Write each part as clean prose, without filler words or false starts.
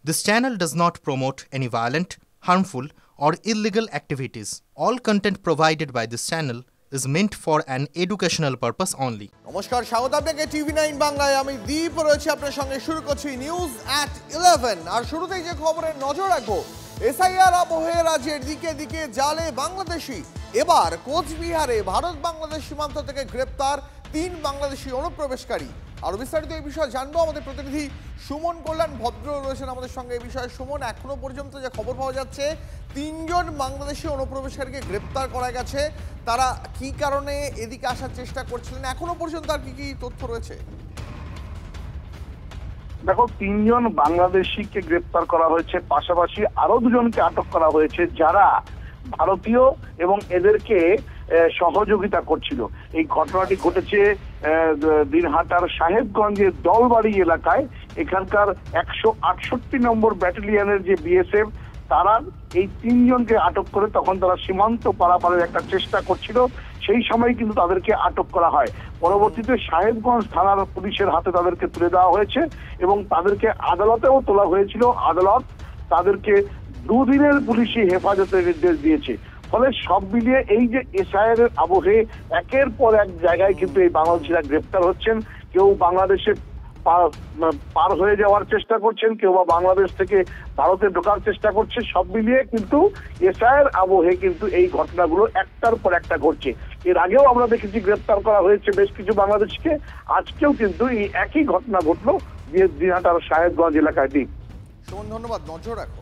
This channel does not promote any violent, harmful, or illegal activities. All content provided by this channel is meant for an educational purpose only. নমস্কার, স্বাগত আপনাকে টিভি9 বাংলায়। আমি দীপ রয়েছে আপনার সঙ্গে। শুরু করছি নিউজ অ্যাট 11। আর শুরুতেই যে খবরে নজর রাখবো, এসআইআর আবহে রাজ্যের দিকে দিকে জালে বাংলাদেশি। এবার কোচবিহারে ভারত বাংলাদেশ সীমান্ত থেকে গ্রেপ্তার 3 বাংলাদেশি অনুপ্রবেশকারী। আর বিস্তারিত এই বিষয়ে জানবো আমাদের প্রতিনিধি সুমন কল্যাণ ভদ্র রয়েছেন আমাদের সঙ্গে এই বিষয়ে। সুমন, এখনো পর্যন্ত যে খবর পাওয়া যাচ্ছে 3 জন বাংলাদেশি অনুপ্রবেশকারীকে গ্রেপ্তার করা গেছে। তারা কি কারণে এদিকে আসার চেষ্টা করছিলেন, এখনো পর্যন্ত আর কি কি তথ্য রয়েছে? দেখো, 3 জন বাংলাদেশিকে গ্রেপ্তার করা হয়েছে, পাশাপাশি আরো 2 জনকে আটক করা হয়েছে যারা ভারতীয় এবং এদেরকে সহযোগিতা করছিল। এই ঘটনাটি ঘটেছে দিনহাটার সাহেবগঞ্জের দলবাড়ি এলাকায়। এখানকার 168 নম্বর ব্যাটালিয়নের যে বিএসএফ, তারা এই 3 জনকে আটক করে তখন তারা সীমান্ত পারাপারের একটা চেষ্টা করছিল, সেই সময় কিন্তু তাদেরকে আটক করা হয়। পরবর্তীতে সাহেবগঞ্জ থানার পুলিশের হাতে তাদেরকে তুলে দেওয়া হয়েছে এবং তাদেরকে আদালতেও তোলা হয়েছিল। আদালত তাদেরকে 2 দিনের পুলিশি হেফাজতের নির্দেশ দিয়েছে। ফলে সব মিলিয়ে এই যে এসআইআর এর আবহে একের পর এক জায়গায় কিন্তু এই বাংলাদেশিরা গ্রেপ্তার হচ্ছেন। কেউ বাংলাদেশে পার হয়ে যাওয়ার চেষ্টা করছেন, কেউ বা বাংলাদেশ থেকে ভারতে ঢোকার চেষ্টা করছে। সব মিলিয়ে কিন্তু এসআইআর আবহে কিন্তু এই ঘটনাগুলো একটার পর একটা ঘটছে। এর আগেও আমরা দেখেছি গ্রেপ্তার করা হয়েছে বেশ কিছু বাংলাদেশকে। আজকেও কিন্তু এই একই ঘটনা ঘটলো দিনহাটার সাহেবগঞ্জ এলাকায়। সুমন, ধন্যবাদ, নজর রাখো।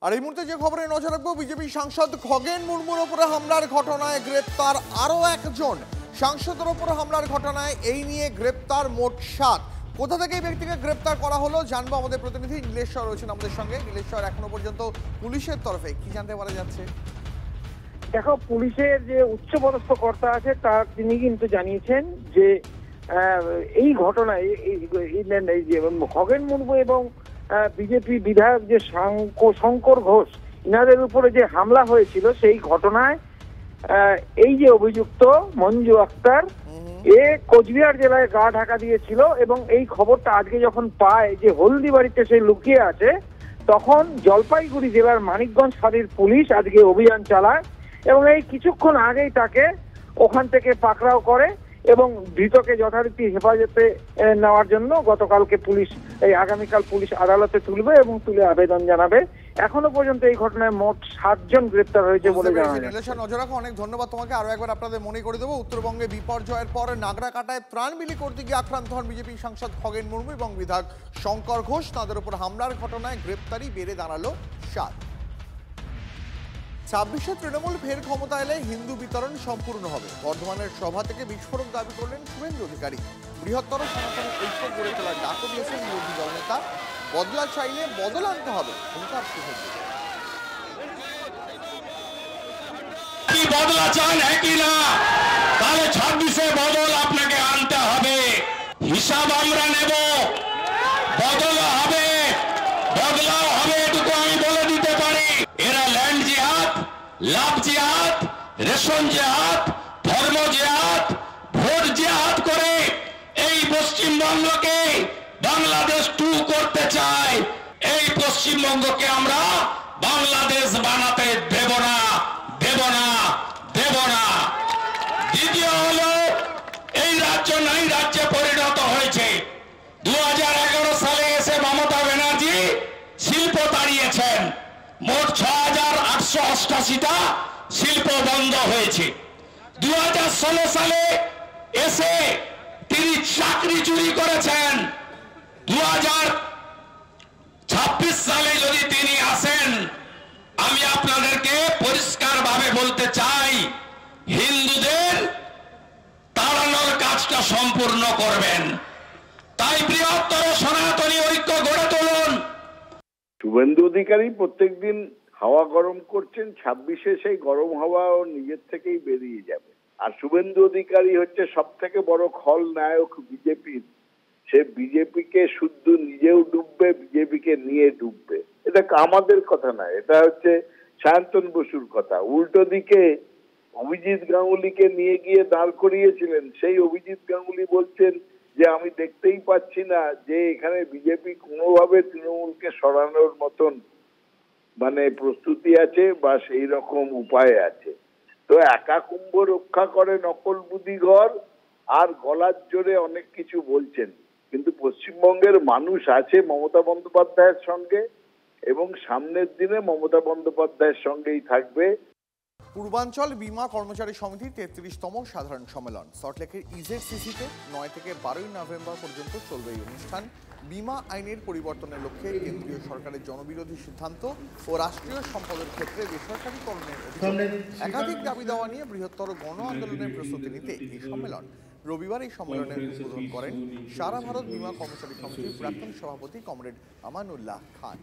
আর এই মুহূর্তে যে খবরে নজর রাখবো, বিজেপি সাংসদ খগেন মুর্মুর উপরে হামলার ঘটনায় গ্রেপ্তার আরো একজন। সাংসদের উপর হামলার ঘটনায় এই নিয়ে গ্রেপ্তার মোট 7। কোথা থেকে এই ব্যক্তিকে গ্রেপ্তার করা হলো জানবো আমাদের প্রতিনিধি নীলেশ্বর রয়েছেন আমাদের সঙ্গে। নীলেশ্বর, এখনো পর্যন্ত পুলিশের তরফে কি জানতে পারা যাচ্ছে? দেখো, পুলিশের যে উচ্চপদস্থ কর্তা আছে তিনি কিন্তু জানিয়েছেন যে এই ঘটনায় খগেন মুর্মু এবং বিজেপি বিধায়ক যে শঙ্কর ঘোষ, ইনাদের উপরে যে হামলা হয়েছিল, সেই ঘটনায় এই যে অভিযুক্ত মঞ্জু আক্তার, কোচবিহার জেলায় গা ঢাকা দিয়েছিল এবং এই খবরটা আজকে যখন পায় যে হলদিবাড়িতে সে লুকিয়ে আছে, তখন জলপাইগুড়ি জেলার মানিকগঞ্জ ফাঁড়ির পুলিশ আজকে অভিযান চালায় এবং এই কিছুক্ষণ আগেই তাকে ওখান থেকে পাকড়াও করে এবং ধৃতকে যথারীতি হেফাজতে নেওয়ার জন্য গতকালকে পুলিশ আগামীকাল পুলিশ আদালতে তুলবে এবং তুলে আবেদন জানাবে। এখনো পর্যন্ত এই ঘটনায় মোট 7 জন গ্রেপ্তার হয়েছে বলে জানা যায়। নজর রাখো, অনেক ধন্যবাদ তোমাকে। আরো একবার আপনাদের মনে করে দেবো, উত্তরবঙ্গে বিপর্যয়ের পর নাগরাকাটায় প্রাণ বিলি করতে গিয়ে আক্রান্ত হন বিজেপি সাংসদ খগেন মুর্মু এবং বিধায়ক শঙ্কর ঘোষ। তাদের উপর হামলার ঘটনায় গ্রেপ্তারি বেড়ে দাঁড়ালো 7। 26শে তৃণমূল ফের ক্ষমতা এলে হিন্দু বিতরণ সম্পূর্ণ হবে। বর্ধমানের সভা থেকে বিস্ফোরক দাবি করলেন শুভেন্দু অধিকারী। বৃহত্তর সনাতন ঐক্য গড়ে তোলার ডাকও দিয়েছেন বিরোধী দলনেতা। বদলা চাইলে বদল আনতে হবে, হুঙ্কার শুভেন্দু। বদলা চান একই না, তাহলে 26শে বদল আপনাকে আনতে হবে। হিসাব আমরা নেব, বদলও হবে, বদলাও হবে, এটুকু আমি বলে দিতে পারি। এরা ল্যান্ড জিহাদ, লাভ জিহাদ, রেশন জিহাদ, ধর্ম জিহাদ, ভোট জিহাদ করে এই পশ্চিমবঙ্গকে বাংলাদেশ 2 করতে চায়। এই পশ্চিমবঙ্গকে আমরা বাংলাদেশ বানাতে দেব না, দেব না, দেব না। দ্বিতীয় হলো, এই রাজ্য নাই রাজ্যে পরিণত হয়েছে। 2011 সালে এসে মমতা ব্যানার্জি শিল্প তাড়িয়েছেন। মোট 6888টা শিল্প বন্ধ হয়েছে। 2016 সালে এসে তিনি চাকরি চুরি করেছেন। 2026 সালে যদি তিনি আসেন, আমি আপনাদেরকে পরিষ্কার ভাবে বলতে চাই, হিন্দুদের তাড়ানোর কাজটা সম্পূর্ণ করবেন। তাই বৃহত্তর সনাতনী ঐক্য গড়ে তুলুন। শুভেন্দু অধিকারী প্রত্যেকদিন হাওয়া গরম করছেন। 26শে সেই গরম হাওয়া ও নিজের থেকেই বেরিয়ে যাবে। আর শুভেন্দু অধিকারী হচ্ছে সব থেকে বড় খলনায়ক বিজেপির। সে বিজেপিকে শুদ্ধ নিজেও ডুববে, বিজেপিকে নিয়ে ডুববে। এটা আমাদের কথা না, এটা হচ্ছে সায়ন্তন বসুর কথা। উল্টো দিকে অভিজিৎ গাঙ্গুলিকে নিয়ে গিয়ে দাঁড় করিয়েছিলেন। সেই অভিজিৎ গাঙ্গুলি বলছেন যে আমি দেখতেই পাচ্ছি না যে এখানে বিজেপি কোনোভাবে তৃণমূলকে সরানোর মতন মানে প্রস্তুতি আছে বা সেই রকম উপায় আছে। তো একা কুম্ভ রক্ষা করে নকল বুদ্ধিঘর, আর গলার জোরে অনেক কিছু বলছেন, কিন্তু পশ্চিমবঙ্গের মানুষ আছে মমতা বন্দ্যোপাধ্যায়ের সঙ্গে এবং সামনের দিনে মমতা বন্দ্যোপাধ্যায়ের সঙ্গেই থাকবে। পূর্বাঞ্চল বীমা কর্মচারী সমিতির 33তম সাধারণ সম্মেলন সল্টলেকের ইজেডসিসিতে 9 থেকে 12 নভেম্বর পর্যন্ত চলবে এই অনুষ্ঠান। বীমা আইনের পরিবর্তনের লক্ষ্যে কেন্দ্রীয় সরকারের জনবিরোধী সিদ্ধান্ত ও রাষ্ট্রীয় সম্পদের ক্ষেত্রে বেসরকারীকরণের একাধিক দাবি দেওয়া নিয়ে বৃহত্তর গণ আন্দোলনের প্রস্তুতি নিতে এই সম্মেলন। রবিবার এই সম্মেলনের উদ্বোধন করেন সারা ভারত বীমা কর্মচারী সমিতির প্রাক্তন সভাপতি comrade Amanullah Khan.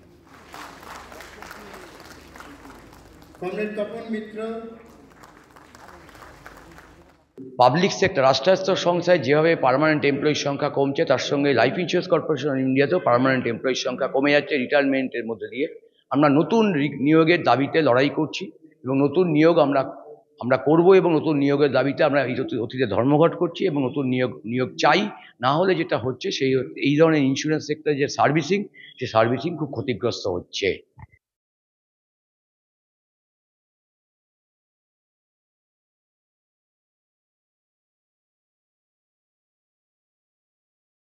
Public sector রাষ্ট্রায়ত্ত সংস্থায় যেভাবে পার্মানেন্ট এমপ্লয়ির সংখ্যা কমছে, তার সঙ্গে লাইফ ইন্স্যুরেন্স কর্পোরেশন অফ ইন্ডিয়াতেও পার্মানেন্ট এমপ্লয়ির সংখ্যা কমে যাচ্ছে রিটায়ারমেন্টের মধ্যে দিয়ে। আমরা নতুন নিয়োগের দাবিতে লড়াই করছি এবং নতুন নিয়োগ আমরা করব এবং নতুন নিয়োগের দাবিতে আমরা অতীতে ধর্মঘট করছি এবং নতুন নিয়োগ চাই। না হলে যেটা হচ্ছে এই ধরনের ইন্স্যুরেন্স সেক্টরে যে সার্ভিসিং খুব ক্ষতিগ্রস্ত হচ্ছে।